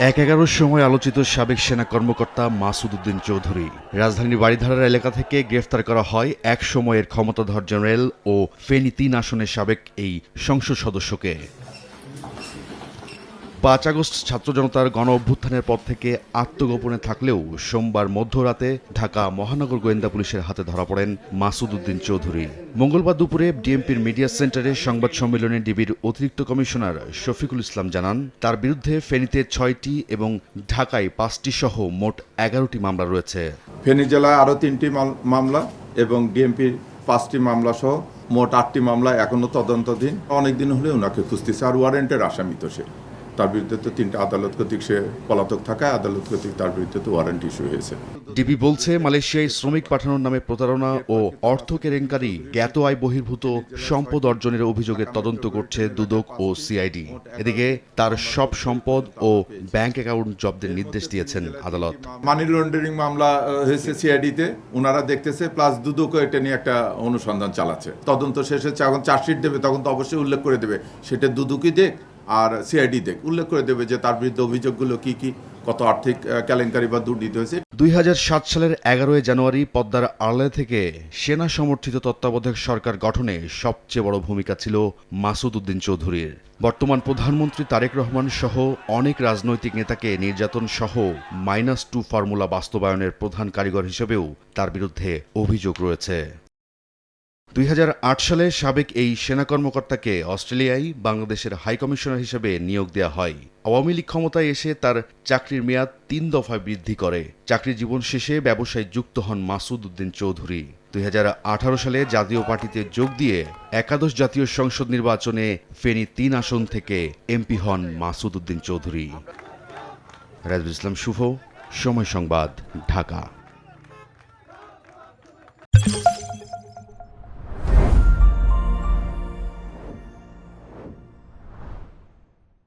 এক-এগারোর সময় আলোচিত সাবেক সেনা কর্মকর্তা মাসুদ উদ্দিন চৌধুরী রাজধানীর বারিধারার এলাকা থেকে গ্রেফতার করা হয় এক সময়ের ক্ষমতাধর জেনারেল ও ফেনী ৩ আসনের সাবেক এই সংসদ সদস্যকে। ৫ আগস্ট ছাত্র জনতার গণ অভ্যুত্থানের পর থেকে আত্মগোপনে থাকলেও সোমবার মধ্যরাতে ঢাকা মহানগর গোয়েন্দা পুলিশের হাতে ধরা পড়েন মাসুদ উদ্দিন চৌধুরী। মঙ্গলবার দুপুরে ডিএমপির মিডিয়া সেন্টারে সংবাদ সম্মেলনে ডিবির অতিরিক্ত কমিশনার শফিকুল ইসলাম জানান, তার বিরুদ্ধে ফেনীতে ৬টি এবং ঢাকায় ৫টি সহ মোট ১১টি মামলা রয়েছে। ফেনী জেলায় আরও 3টি মামলা এবং ডিএমপির 5টি মামলা সহ মোট 8টি মামলা এখনও তদন্তাধীন। অনেকদিন হলে ওনাকে খুঁজতেছে, আর ওয়ারেন্টের আসামি তো সে। তার বিরুদ্ধে তো 3টা আদালত কর্তৃক সে পলাতক থাকায় আদালত কর্তৃক তার বিরুদ্ধে তো ওয়ারেন্ট ইস্যু হয়েছে। ডিবি বলছে, মালয়েশিয়ায় শ্রমিক পাঠানোর নামে প্রতারণা ও অর্থ কেলেঙ্কারি, জ্ঞাত আয় বহির্ভূত সম্পদ অর্জনের অভিযোগের তদন্ত করছে দুদক ও সিআইডি। এদিকে তার সব সম্পদ ও ব্যাংক অ্যাকাউন্ট জব্দের নির্দেশ দিয়েছেন আদালত। মানি লন্ডারিং মামলা হয়েছে সিআইডিতে, ওনারা দেখতেছে, প্লাস দুদকও এটা নিয়ে একটা অনুসন্ধান চালাচ্ছে। তদন্ত শেষে যখন চার্জশিট দেবে তখন তো অবশ্যই উল্লেখ করে দেবে, সেটা দুদকই দেখ আর সিআইডি দেখ, উল্লেখ করে দেবে যে তার বিরুদ্ধে অভিযোগগুলো কি কি, কত আর্থিক কেলেঙ্কারি বা দুর্নীতি হয়েছে। ২০০৭ সালের ১১ জানুয়ারি পদ্মার আড়ালে থেকে সেনা সমর্থিত তত্ত্বাবধায়ক সরকার গঠনে সবচেয়ে বড় ভূমিকা ছিল মাসুদ উদ্দিন চৌধুরীর। বর্তমান প্রধানমন্ত্রী তারেক রহমান সহ অনেক রাজনৈতিক নেতাকে নির্যাতন সহ -2 ফর্মুলা বাস্তবায়নের প্রধান কারিগর হিসেবেও তার বিরুদ্ধে অভিযোগ রয়েছে। ২০০৮ সালে সাবেক এই সেনা কর্মকর্তাকে অস্ট্রেলিয়ায় বাংলাদেশের হাইকমিশনার হিসেবে নিয়োগ দেওয়া হয়। আওয়ামী লীগ ক্ষমতায় এসে তার চাকরির মেয়াদ ৩ দফায় বৃদ্ধি করে। চাকরি জীবন শেষে ব্যবসায় যুক্ত হন মাসুদ উদ্দিন চৌধুরী। ২০১৮ সালে জাতীয় পার্টিতে যোগ দিয়ে একাদশ জাতীয় সংসদ নির্বাচনে ফেনী ৩ আসন থেকে এমপি হন মাসুদ উদ্দিন চৌধুরী। রাজুল ইসলাম শুভ, সময় সংবাদ, ঢাকা।